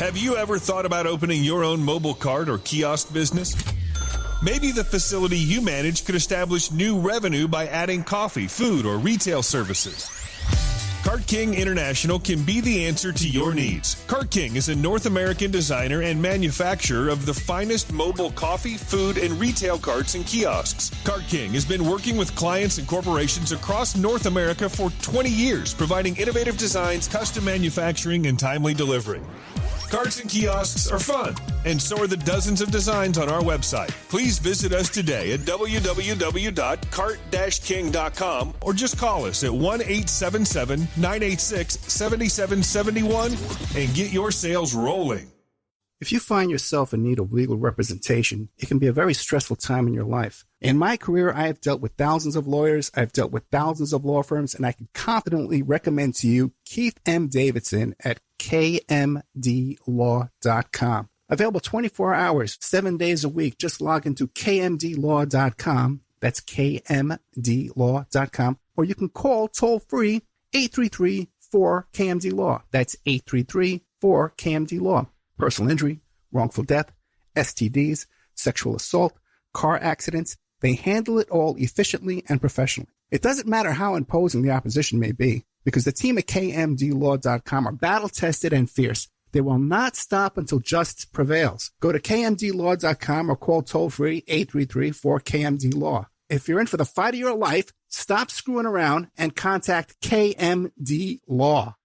Have you ever thought about opening your own mobile cart or kiosk business? Maybe the facility you manage could establish new revenue by adding coffee, food, or retail services. Cart King International can be the answer to your needs. Cart King is a North American designer and manufacturer of the finest mobile coffee, food, and retail carts and kiosks. Cart King has been working with clients and corporations across North America for 20 years, providing innovative designs, custom manufacturing, and timely delivery. Carts and kiosks are fun, and so are the dozens of designs on our website. Please visit us today at www.cart-king.com or just call us at 1-877-986-7771 and get your sales rolling. If you find yourself in need of legal representation, it can be a very stressful time in your life. In my career, I have dealt with thousands of lawyers, I've dealt with thousands of law firms, and I can confidently recommend to you Keith M. Davidson at kmdlaw.com. Available 24 hours, 7 days a week. Just log into kmdlaw.com. That's kmdlaw.com. Or you can call toll-free 833-4KMD-LAW. That's 833-4KMD-LAW. Personal injury, wrongful death, STDs, sexual assault, car accidents. They handle it all efficiently and professionally. It doesn't matter how imposing the opposition may be, because the team at kmdlaw.com are battle-tested and fierce. They will not stop until justice prevails. Go to kmdlaw.com or call toll-free 833-4KMD-LAW. If you're in for the fight of your life, stop screwing around and contact KMD Law.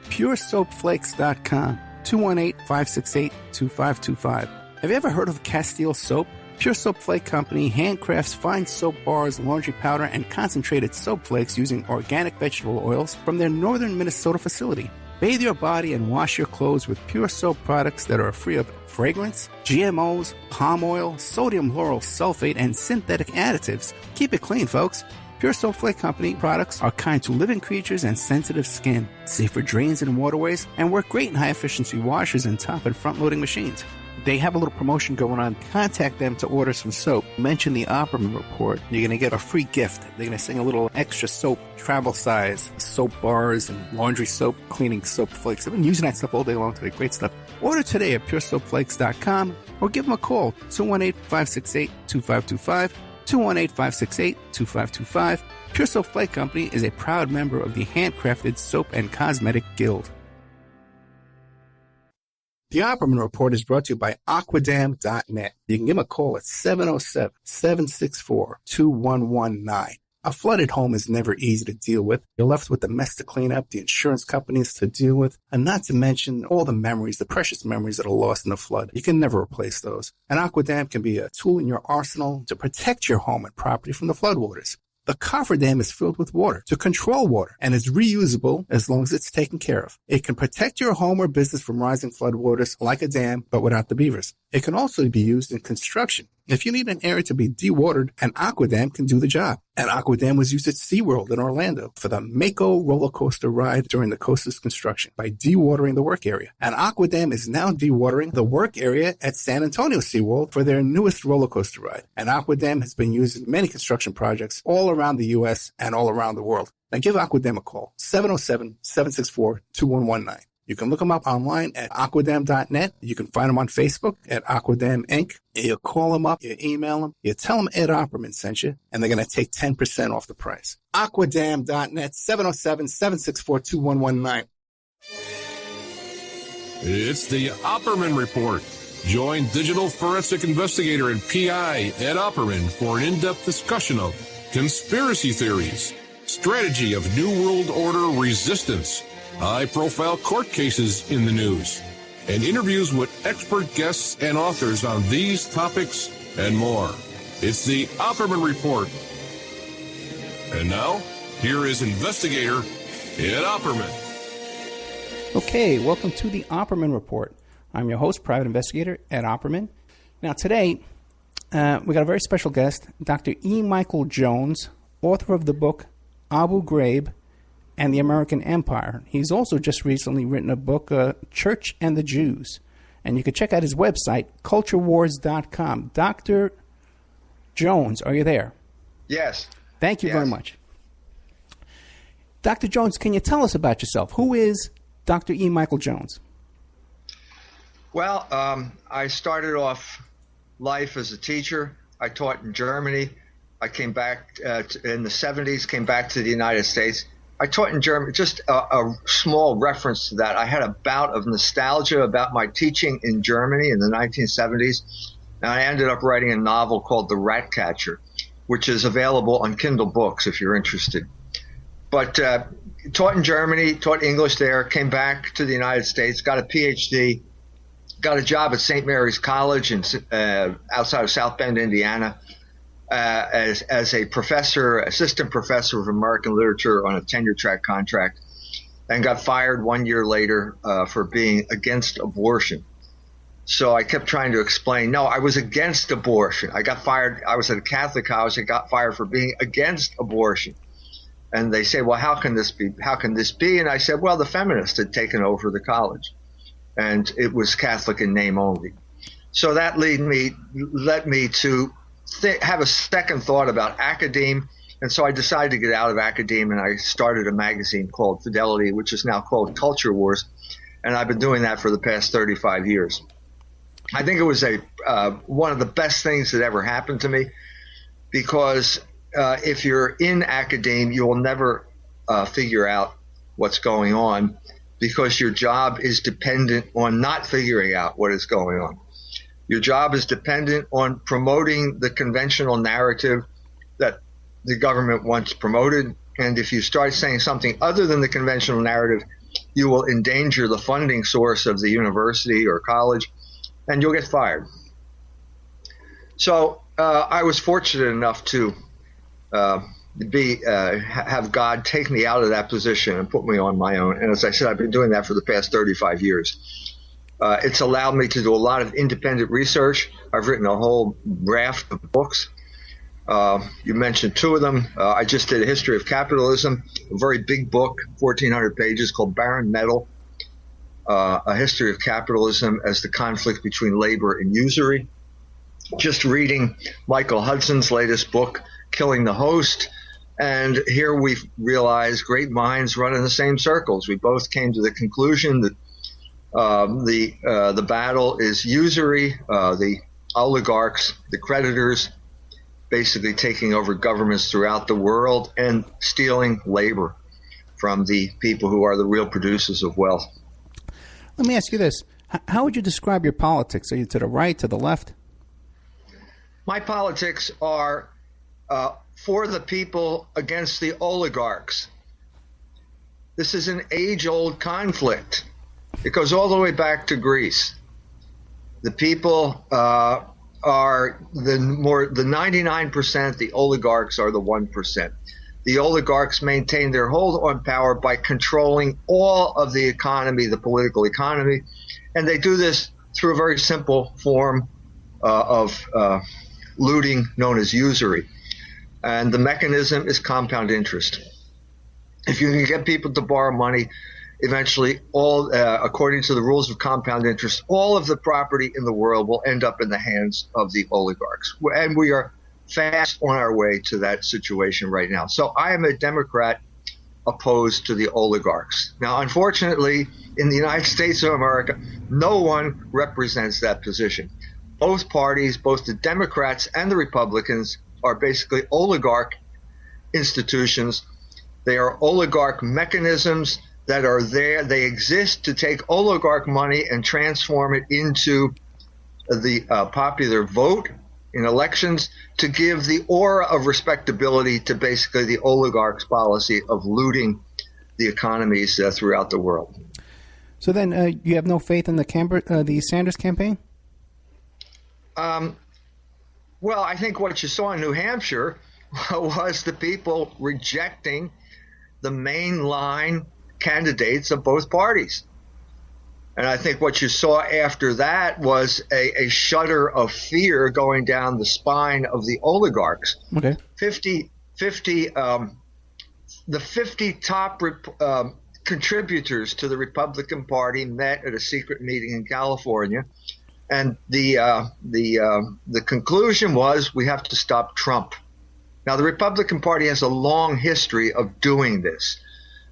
PureSoapFlakes.com, 218-568-2525. Have you ever heard of Castile Soap? Pure Soap Flake Company handcrafts fine soap bars, laundry powder, and concentrated soap flakes using organic vegetable oils from their northern Minnesota facility. Bathe your body and wash your clothes with pure soap products that are free of fragrance, GMOs, palm oil, sodium lauryl sulfate, and synthetic additives. Keep it clean, folks. Pure Soap Flake Company products are kind to living creatures and sensitive skin, safe for drains and waterways, and work great in high-efficiency washers and top and front-loading machines. They have a little promotion going on. Contact them to order some soap. Mention the Opperman Report. You're going to get a free gift. They're going to send a little extra soap, travel size, soap bars and laundry soap, cleaning soap flakes. I've been using that stuff all day long today. Great stuff. Order today at puresoapflakes.com or give them a call, 218-568-2525, 218-568-2525. Pure Soap Flake Company is a proud member of the Handcrafted Soap and Cosmetic Guild. The Opperman Report is brought to you by Aquadam.net. You can give them a call at 707-764-2119. A flooded home is never easy to deal with. You're left with the mess to clean up, the insurance companies to deal with, and not to mention all the memories, the precious memories that are lost in the flood. You can never replace those. And Aquadam can be a tool in your arsenal to protect your home and property from the floodwaters. The cofferdam is filled with water to control water and is reusable as long as it's taken care of. It can protect your home or business from rising floodwaters like a dam, but without the beavers. It can also be used in construction. If you need an area to be dewatered, an Aquadam can do the job. An Aquadam was used at SeaWorld in Orlando for the Mako roller coaster ride during the coaster's construction by dewatering the work area. An Aquadam is now dewatering the work area at San Antonio SeaWorld for their newest roller coaster ride. An Aquadam has been used in many construction projects all around the U.S. and all around the world. Now give Aquadam a call, 707-764-2119. You can look them up online at aquadam.net. You can find them on Facebook at Aquadam Inc. You call them up, you email them, you tell them Ed Opperman sent you, and they're going to take 10% off the price. Aquadam.net, 707-764-2119. It's the Opperman Report. Join digital forensic investigator and PI Ed Opperman for an in-depth discussion of conspiracy theories, strategy of New World Order resistance, high-profile court cases in the news, and interviews with expert guests and authors on these topics and more. It's the Opperman Report. And now, here is investigator Ed Opperman. Okay, welcome to the Opperman Report. I'm your host, private investigator Ed Opperman. Now today, we got a very special guest, Dr. E. Michael Jones, author of the book Abu Graib and the American Empire. He's also just recently written a book, Church and the Jews. And you can check out his website, culturewars.com. Dr. Jones, are you there? Yes. Thank you very much. Dr. Jones, can you tell us about yourself? Who is Dr. E. Michael Jones? Well, I started off life as a teacher. I taught in Germany. I came back in the 70s, came back to the United States. I taught in Germany. Just a small reference to that. I had a bout of nostalgia about my teaching in Germany in the 1970s. And I ended up writing a novel called The Ratcatcher, which is available on Kindle books if you're interested. But taught in Germany, taught English there, came back to the United States, got a PhD, got a job at St. Mary's College outside of South Bend, Indiana, as a professor, assistant professor of American literature on a tenure-track contract, and got fired 1 year later for being against abortion. So I kept trying to explain, no, I was against abortion. I got fired. I was at a Catholic college. I got fired for being against abortion. And they say, well, how can this be? How can this be? And I said, well, the feminists had taken over the college, and it was Catholic in name only. So that led me to have a second thought about academe. And so I decided to get out of academe, and I started a magazine called Fidelity, which is now called Culture Wars. And I've been doing that for the past 35 years. I think it was one of the best things that ever happened to me, because if you're in academe, you will never figure out what's going on, because your job is dependent on not figuring out what is going on. Your job is dependent on promoting the conventional narrative that the government wants promoted. And if you start saying something other than the conventional narrative, you will endanger the funding source of the university or college, and you'll get fired. So I was fortunate enough to have God take me out of that position and put me on my own. And as I said, I've been doing that for the past 35 years. It's allowed me to do a lot of independent research. I've written a whole raft of books. You mentioned two of them. I just did a history of capitalism, a very big book, 1,400 pages, called Barren Metal, a history of capitalism as the conflict between labor and usury. Just reading Michael Hudson's latest book, Killing the Host. And here we've realized great minds run in the same circles. We both came to the conclusion that the battle is usury, the oligarchs, the creditors, basically taking over governments throughout the world and stealing labor from the people who are the real producers of wealth. Let me ask you this. How would you describe your politics? Are you to the right, to the left? My politics are for the people against the oligarchs. This is an age-old conflict. It goes all the way back to Greece. The people are the 99%, the oligarchs are the 1%. The oligarchs maintain their hold on power by controlling all of the economy, the political economy, and they do this through a very simple form of looting known as usury. And the mechanism is compound interest. If you can get people to borrow money, eventually, according to the rules of compound interest, all of the property in the world will end up in the hands of the oligarchs. And we are fast on our way to that situation right now. So I am a Democrat opposed to the oligarchs. Now, unfortunately, in the United States of America, no one represents that position. Both parties, both the Democrats and the Republicans, are basically oligarch institutions. They are oligarch mechanisms that are there. They exist to take oligarch money and transform it into the popular vote in elections, to give the aura of respectability to basically the oligarchs' policy of looting the economies throughout the world. So then you have no faith in the Sanders campaign? Well, I think what you saw in New Hampshire was the people rejecting the mainline candidates of both parties. And I think what you saw after that was a shudder of fear going down the spine of the oligarchs. Okay. The 50 top contributors to the Republican Party met at a secret meeting in California. And the conclusion was, we have to stop Trump. Now, the Republican Party has a long history of doing this.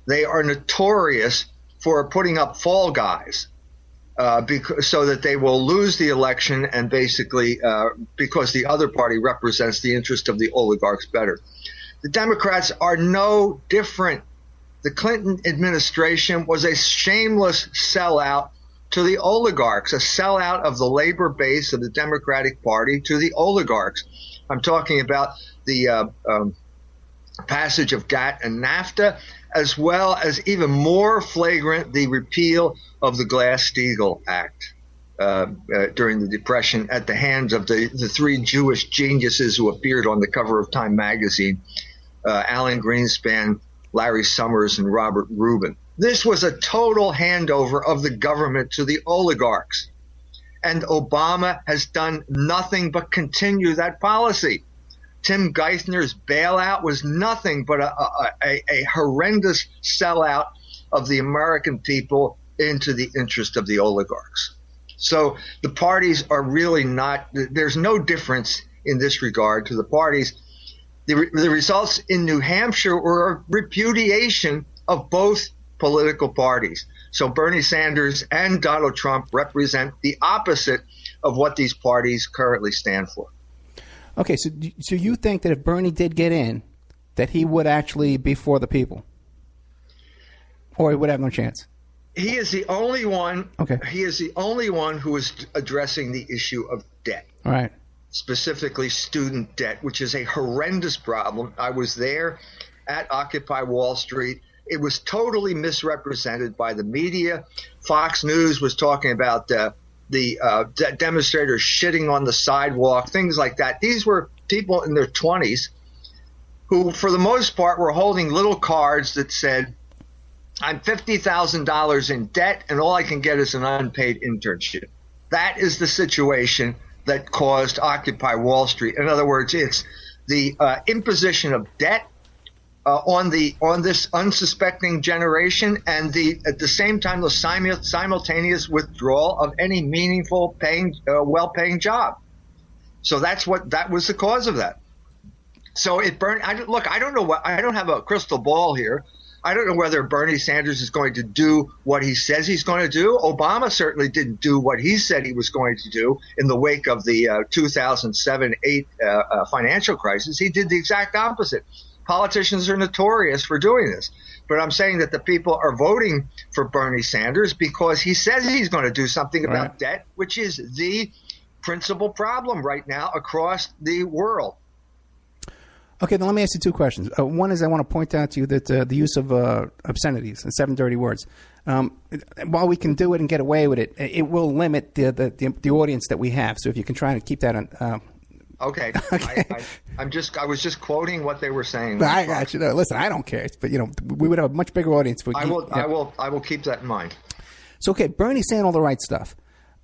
They are notorious for putting up fall guys. so that they will lose the election, and basically because the other party represents the interest of the oligarchs better. The Democrats are no different. The Clinton administration was a shameless sellout to the oligarchs, a sellout of the labor base of the Democratic Party to the oligarchs. I'm talking about the passage of GATT and NAFTA, as well as even more flagrant, the repeal of the Glass-Steagall Act during the Depression at the hands of the three Jewish geniuses who appeared on the cover of Time magazine, Alan Greenspan, Larry Summers, and Robert Rubin. This was a total handover of the government to the oligarchs. And Obama has done nothing but continue that policy. Tim Geithner's bailout was nothing but a horrendous sellout of the American people into the interest of the oligarchs. So the parties are really not – there's no difference in this regard to the parties. The results in New Hampshire were a repudiation of both political parties. So Bernie Sanders and Donald Trump represent the opposite of what these parties currently stand for. Okay, so you think that if Bernie did get in, that he would actually be for the people? Or he would have no chance? He is the only one. Okay. He is the only one who is addressing the issue of debt. All right. Specifically student debt, which is a horrendous problem. I was there at Occupy Wall Street. It was totally misrepresented by the media. Fox News was talking about the demonstrators shitting on the sidewalk, things like that. These were people in their 20s who, for the most part, were holding little cards that said, I'm $50,000 in debt, and all I can get is an unpaid internship. That is the situation that caused Occupy Wall Street. In other words, it's the imposition of debt on this unsuspecting generation, and at the same time the simultaneous withdrawal of any meaningful, well-paying job. So that was the cause of that. So it burned. I don't know I don't have a crystal ball here. I don't know whether Bernie Sanders is going to do what he says he's going to do. Obama certainly didn't do what he said he was going to do in the wake of the 2007-8 financial crisis. He did the exact opposite. Politicians are notorious for doing this. But I'm saying that the people are voting for Bernie Sanders because he says he's going to do something about debt, which is the principal problem right now across the world. Okay, then let me ask you two questions. One is I want to point out to you that the use of obscenities and 7 dirty words, while we can do it and get away with it, it will limit the audience that we have. So if you can try to keep that on. Okay. I was just quoting what they were saying. I got you. No, listen, I don't care. But we would have a much bigger audience. I will keep that in mind. So okay, Bernie's saying all the right stuff.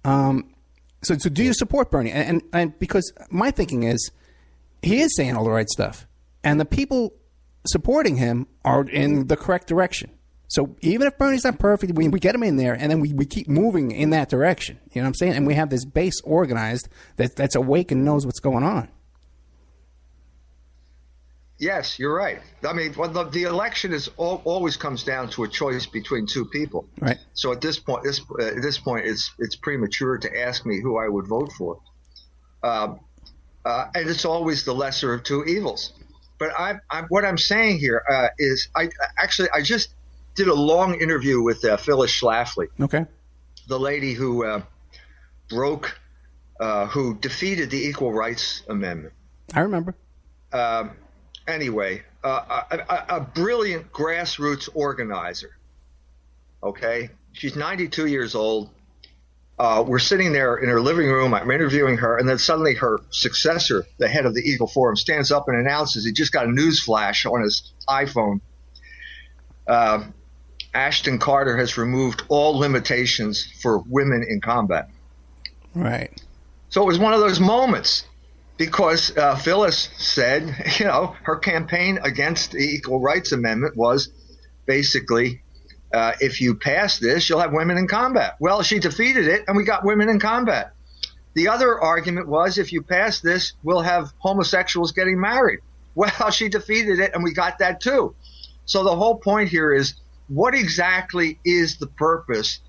So do you support Bernie? And because my thinking is, he is saying all the right stuff, and the people supporting him are in the correct direction. So even if Bernie's not perfect, we get him in there, and then we keep moving in that direction. You know what I'm saying? And we have this base organized that's awake and knows what's going on. Yes, you're right. I mean, the election always comes down to a choice between two people. Right. So at this point, it's premature to ask me who I would vote for. And it's always the lesser of two evils. But what I'm saying here is I just did a long interview with Phyllis Schlafly. Okay. The lady who who defeated the Equal Rights Amendment. I remember. Anyway, a brilliant grassroots organizer. Okay. She's 92 years old. We're sitting there in her living room. I'm interviewing her, and then suddenly her successor, the head of the Eagle Forum, stands up and announces he just got a news flash on his iPhone. Ashton Carter has removed all limitations for women in combat. Right. So it was one of those moments because Phyllis said, her campaign against the Equal Rights Amendment was basically if you pass this, you'll have women in combat. Well, she defeated it, and we got women in combat. The other argument was if you pass this, we'll have homosexuals getting married. Well, she defeated it, and we got that too. So the whole point here is what exactly is the purpose